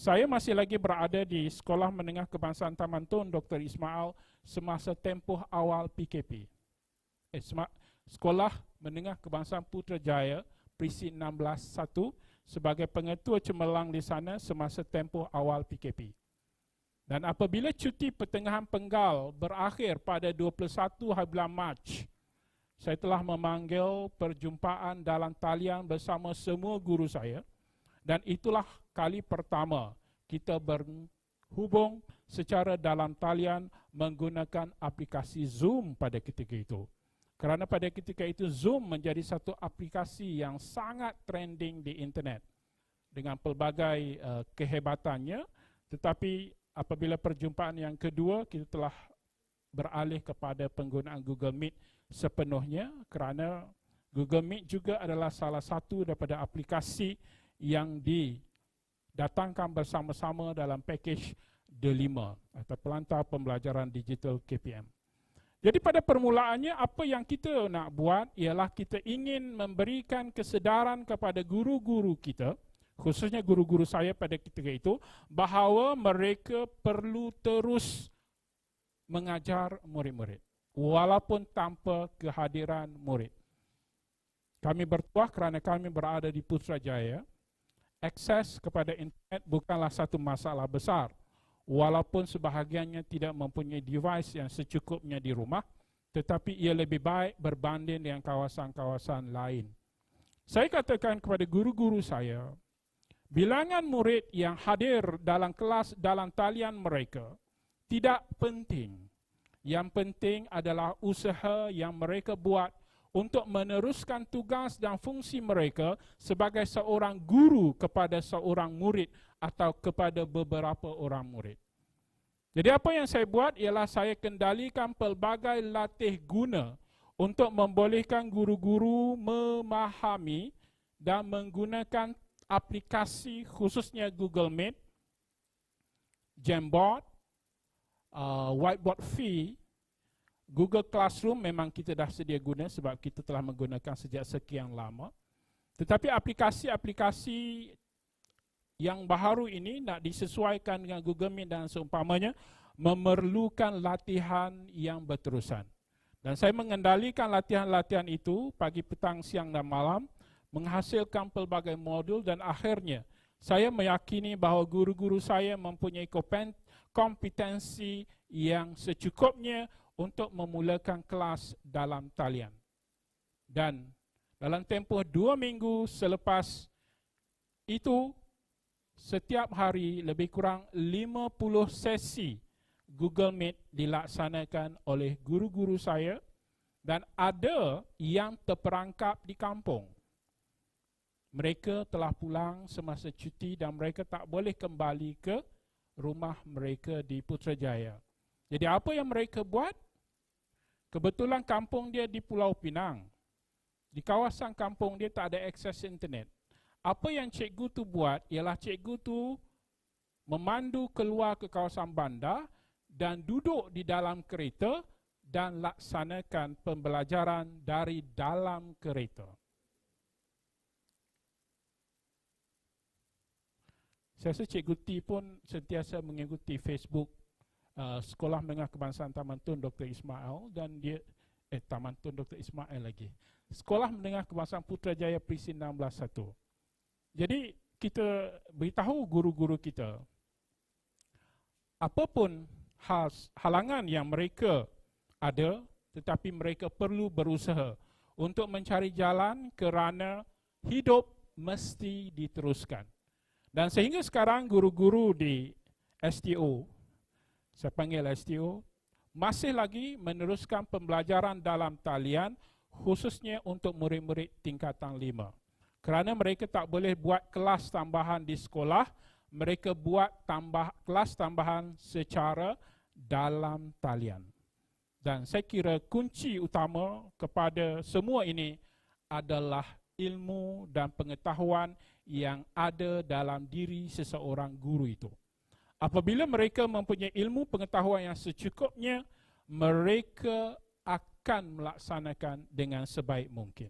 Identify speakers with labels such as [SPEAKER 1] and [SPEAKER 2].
[SPEAKER 1] Saya masih lagi berada di Sekolah Menengah Kebangsaan Taman Tun Dr. Ismail semasa tempoh awal PKP. Sekolah Menengah Kebangsaan Putrajaya Presin 16-1 sebagai pengetua cemerlang di sana semasa tempoh awal PKP. Dan apabila cuti pertengahan penggal berakhir pada 21 hari bulan Mac, saya telah memanggil perjumpaan dalam talian bersama semua guru saya, dan itulah kali pertama kita berhubung secara dalam talian menggunakan aplikasi Zoom pada ketika itu. Kerana pada ketika itu Zoom menjadi satu aplikasi yang sangat trending di internet dengan pelbagai kehebatannya, tetapi apabila perjumpaan yang kedua kita telah beralih kepada penggunaan Google Meet sepenuhnya, kerana Google Meet juga adalah salah satu daripada aplikasi yang didatangkan bersama-sama dalam pakej D5 atau Pelantar Pembelajaran Digital KPM. Jadi pada permulaannya apa yang kita nak buat ialah kita ingin memberikan kesedaran kepada guru-guru kita, khususnya guru-guru saya pada ketika itu, bahawa mereka perlu terus mengajar murid-murid walaupun tanpa kehadiran murid. Kami bertuah kerana kami berada di Putrajaya. Akses kepada internet bukanlah satu masalah besar, walaupun sebahagiannya tidak mempunyai device yang secukupnya di rumah, tetapi ia lebih baik berbanding dengan kawasan-kawasan lain. Saya katakan kepada guru-guru saya, bilangan murid yang hadir dalam kelas dalam talian mereka tidak penting. Yang penting adalah usaha yang mereka buat untuk meneruskan tugas dan fungsi mereka sebagai seorang guru kepada seorang murid atau kepada beberapa orang murid. Jadi apa yang saya buat ialah saya kendalikan pelbagai latih guna untuk membolehkan guru-guru memahami dan menggunakan aplikasi khususnya Google Meet, Jamboard, Whiteboard V, Google Classroom memang kita dah sedia guna sebab kita telah menggunakan sejak sekian lama. Tetapi aplikasi-aplikasi yang baharu ini nak disesuaikan dengan Google Meet dan seumpamanya memerlukan latihan yang berterusan. Dan saya mengendalikan latihan-latihan itu pagi, petang, siang dan malam, menghasilkan pelbagai modul, dan akhirnya saya meyakini bahawa guru-guru saya mempunyai kompetensi yang secukupnya untuk memulakan kelas dalam talian. Dan dalam tempoh 2 minggu selepas itu, setiap hari lebih kurang 50 sesi Google Meet dilaksanakan oleh guru-guru saya, dan ada yang terperangkap di kampung. Mereka telah pulang semasa cuti dan mereka tak boleh kembali ke rumah mereka di Putrajaya. Jadi apa yang mereka buat? Kebetulan kampung dia di Pulau Pinang. Di kawasan kampung dia tak ada akses internet. Apa yang cikgu tu buat ialah cikgu tu memandu keluar ke kawasan bandar dan duduk di dalam kereta dan laksanakan pembelajaran dari dalam kereta. Saya rasa Cikgu T pun sentiasa mengikuti Facebook Sekolah Menengah Kebangsaan Taman Tun Dr. Ismail, dan dia Taman Tun Dr. Ismail lagi. Sekolah Menengah Kebangsaan Putrajaya Presin 16-1. Jadi kita beritahu guru-guru kita, apapun halangan yang mereka ada, tetapi mereka perlu berusaha untuk mencari jalan kerana hidup mesti diteruskan. Dan sehingga sekarang guru-guru di STO, saya panggil STO, masih lagi meneruskan pembelajaran dalam talian khususnya untuk murid-murid tingkatan 5. Kerana mereka tak boleh buat kelas tambahan di sekolah, mereka buat kelas tambahan secara dalam talian. Dan saya kira kunci utama kepada semua ini adalah ilmu dan pengetahuan yang ada dalam diri seseorang guru itu. Apabila mereka mempunyai ilmu pengetahuan yang secukupnya, mereka akan melaksanakan dengan sebaik mungkin.